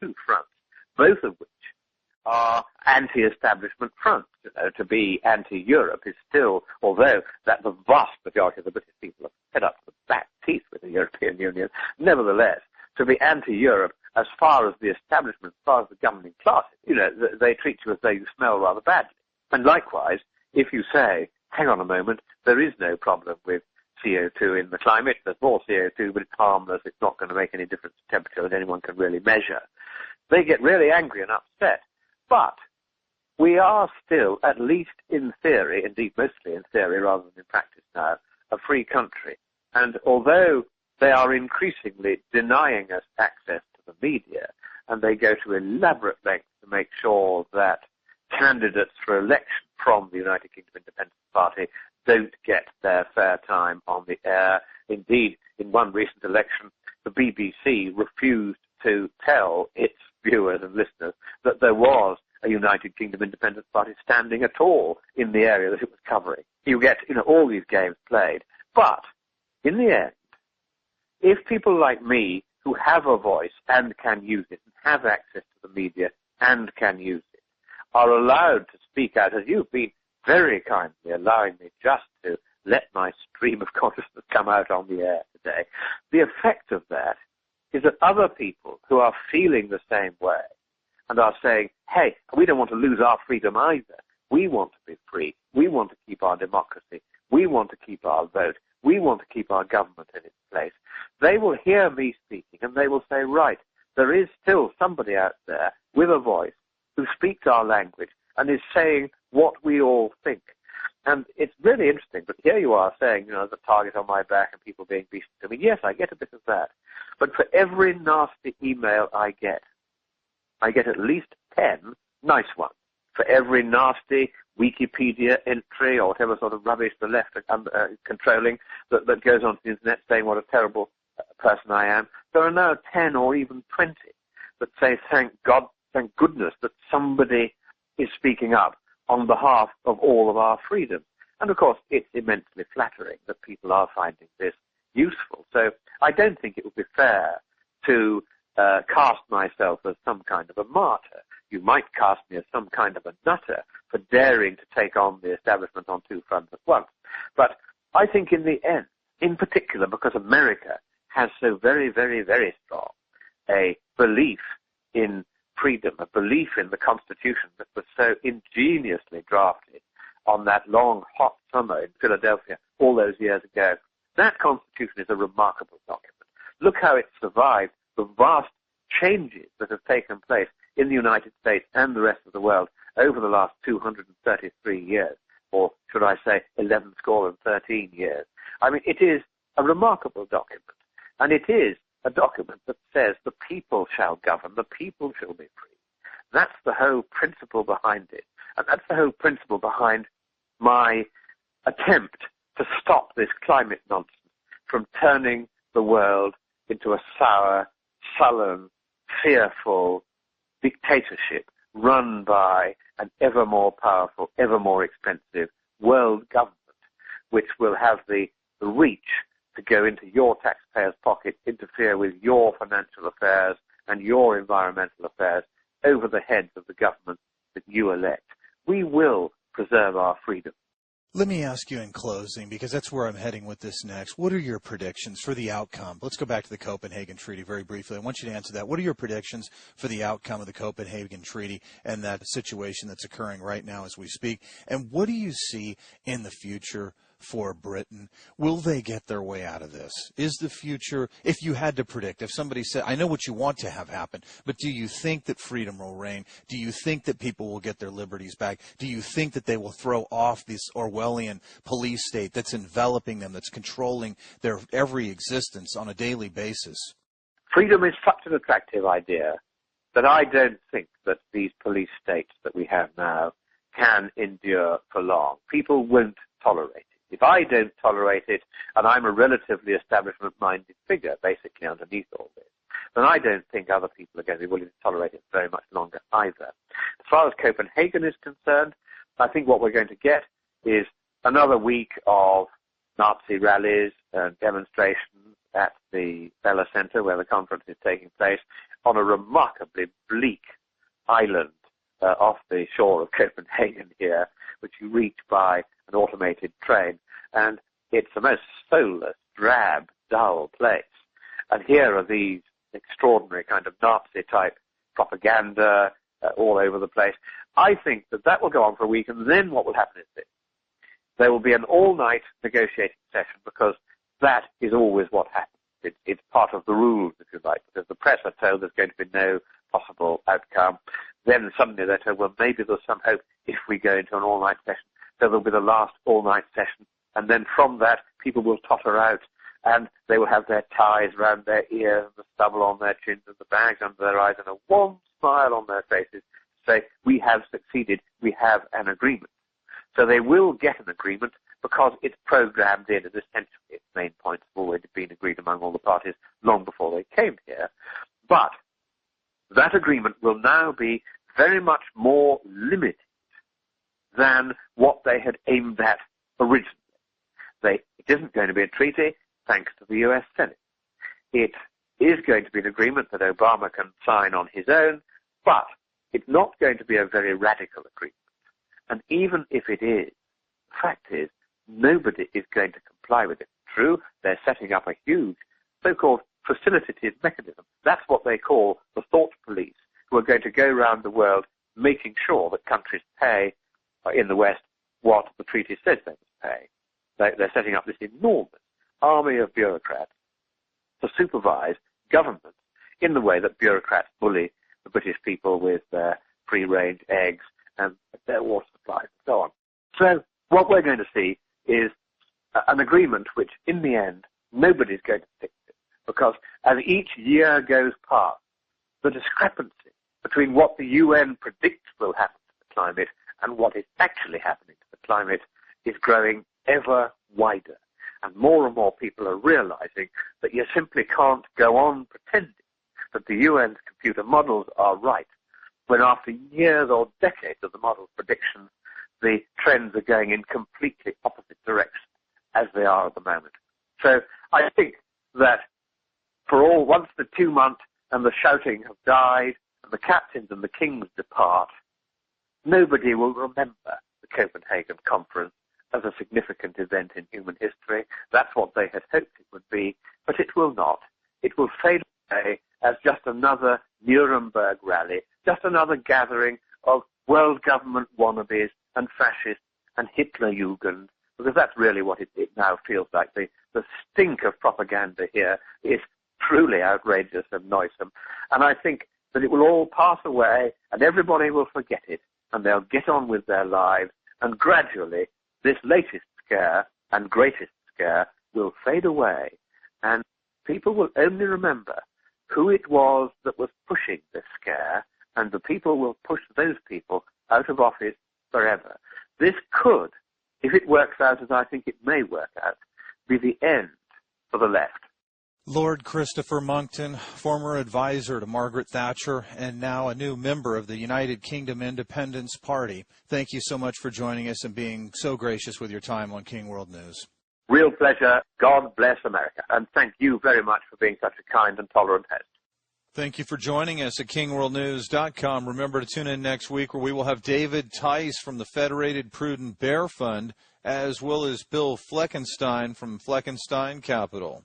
two fronts, both of which are anti-establishment fronts. To be anti-Europe is still, although that the vast majority of the British people are fed up to the back teeth with the European Union, nevertheless, to be anti-Europe as far as the establishment, as far as the governing classes, they treat you as though you smell rather badly. And likewise, if you say, hang on a moment, there is no problem with CO2 in the climate, there's more CO2, but it's harmless, it's not going to make any difference to temperature that anyone can really measure, they get really angry and upset. But we are still, at least in theory, indeed mostly in theory rather than in practice now, a free country. And although they are increasingly denying us access to the media, and they go to elaborate lengths to make sure that candidates for election from the United Kingdom Independence Party don't get their fair time on the air. Indeed, in one recent election, the BBC refused to tell its viewers and listeners that there was a United Kingdom Independence Party standing at all in the area that it was covering. You get, all these games played. But in the end, if people like me who have a voice and can use it, and have access to the media and can use it, are allowed to speak out, as you've been very kindly allowing me just to let my stream of consciousness come out on the air today, the effect of that is that other people who are feeling the same way and are saying, hey, we don't want to lose our freedom either. We want to be free. We want to keep our democracy. We want to keep our vote. We want to keep our government in its place. They will hear me speaking and they will say, right, there is still somebody out there with a voice who speaks our language and is saying what we all think. And it's really interesting, but here you are saying, there's a target on my back and people being beaten to me. Yes, I get a bit of that. But for every nasty email I get at least 10 nice ones. For every nasty Wikipedia entry or whatever sort of rubbish the left are controlling that goes onto the internet saying what a terrible person I am, there are now 10 or even 20 that say, thank God, thank goodness that somebody is speaking up on behalf of all of our freedoms. And of course, it's immensely flattering that people are finding this useful. So I don't think it would be fair to cast myself as some kind of a martyr. You might cast me as some kind of a nutter for daring to take on the establishment on two fronts at once. But I think in the end, in particular because America has so very, very, very strong a belief in freedom, a belief in the Constitution that was so ingeniously drafted on that long, hot summer in Philadelphia all those years ago. That Constitution is a remarkable document. Look how it survived the vast changes that have taken place in the United States and the rest of the world over the last 233 years, or should I say 13 years. I mean, it is a remarkable document, and it is a document that says the people shall govern, the people shall be free. That's the whole principle behind it, and that's the whole principle behind my attempt to stop this climate nonsense from turning the world into a sour, sullen, fearful dictatorship run by an ever more powerful, ever more expensive world government, which will have the reach to go into your taxpayers' pocket, interfere with your financial affairs and your environmental affairs over the heads of the government that you elect. We will preserve our freedom. Let me ask you in closing, because that's where I'm heading with this next. What are your predictions for the outcome? Let's go back to the Copenhagen Treaty very briefly. I want you to answer that. What are your predictions for the outcome of the Copenhagen Treaty and that situation that's occurring right now as we speak? And what do you see in the future for Britain? Will they get their way out of this? Is the future, if you had to predict, if somebody said, I know what you want to have happen, but do you think that freedom will reign? Do you think that people will get their liberties back? Do you think that they will throw off this Orwellian police state that's enveloping them, that's controlling their every existence on a daily basis? Freedom is such an attractive idea that I don't think that these police states that we have now can endure for long. People won't tolerate it. If I don't tolerate it, and I'm a relatively establishment-minded figure, basically, underneath all this, then I don't think other people are going to be willing to tolerate it very much longer either. As far as Copenhagen is concerned, I think what we're going to get is another week of Nazi rallies and demonstrations at the Bella Center where the conference is taking place. on a remarkably bleak island off the shore of Copenhagen here, which you reach by an automated train. And it's the most soulless, drab, dull place. And here are these extraordinary kind of Nazi-type propaganda all over the place. I think that will go on for a week, and then what will happen is this. There will be an all-night negotiating session, because that is always what happens. It's part of the rules, if you like, because the press are told there's going to be no possible outcome. Then suddenly they're told, well, maybe there's some hope if we go into an all-night session. So there'll be the last all-night session. And then from that, people will totter out, and they will have their ties round their ears and the stubble on their chins and the bags under their eyes and a warm smile on their faces to say, we have succeeded, we have an agreement. So they will get an agreement because it's programmed in, and essentially its main points have already been agreed among all the parties long before they came here. But that agreement will now be very much more limited than what they had aimed at originally. It isn't going to be a treaty, thanks to the US Senate. It is going to be an agreement that Obama can sign on his own, but it's not going to be a very radical agreement. And even if it is, the fact is, nobody is going to comply with it. True, they're setting up a huge so-called facilitated mechanism. That's what they call the thought police, who are going to go around the world making sure that countries pay in the West what the treaty says they must pay. They're setting up this enormous army of bureaucrats to supervise government in the way that bureaucrats bully the British people with their free-range eggs and their water supplies and so on. So what we're going to see is an agreement which, in the end, nobody's going to fix it. Because as each year goes past, the discrepancy between what the UN predicts will happen to the climate and what is actually happening to the climate is growing ever wider. And more people are realizing that you simply can't go on pretending that the UN's computer models are right, when after years or decades of the model's predictions, the trends are going in completely opposite directions as they are at the moment. So I think that once the 2 months and the shouting have died and the captains and the kings depart, nobody will remember the Copenhagen Conference as a significant event in human history. That's what they had hoped it would be, but it will not. It will fade away as just another Nuremberg rally, just another gathering of world government wannabes and fascists and Hitlerjugend, because that's really what it now feels like. The stink of propaganda here is truly outrageous and noisome. And I think that it will all pass away and everybody will forget it and they'll get on with their lives, and gradually this latest scare and greatest scare will fade away, and people will only remember who it was that was pushing this scare, and the people will push those people out of office forever. This could, if it works out as I think it may work out, be the end for the left. Lord Christopher Monckton, former advisor to Margaret Thatcher and now a new member of the United Kingdom Independence Party. Thank you so much for joining us and being so gracious with your time on King World News. Real pleasure. God bless America. And thank you very much for being such a kind and tolerant host. Thank you for joining us at KingWorldNews.com. Remember to tune in next week where we will have David Tice from the Federated Prudent Bear Fund, as well as Bill Fleckenstein from Fleckenstein Capital.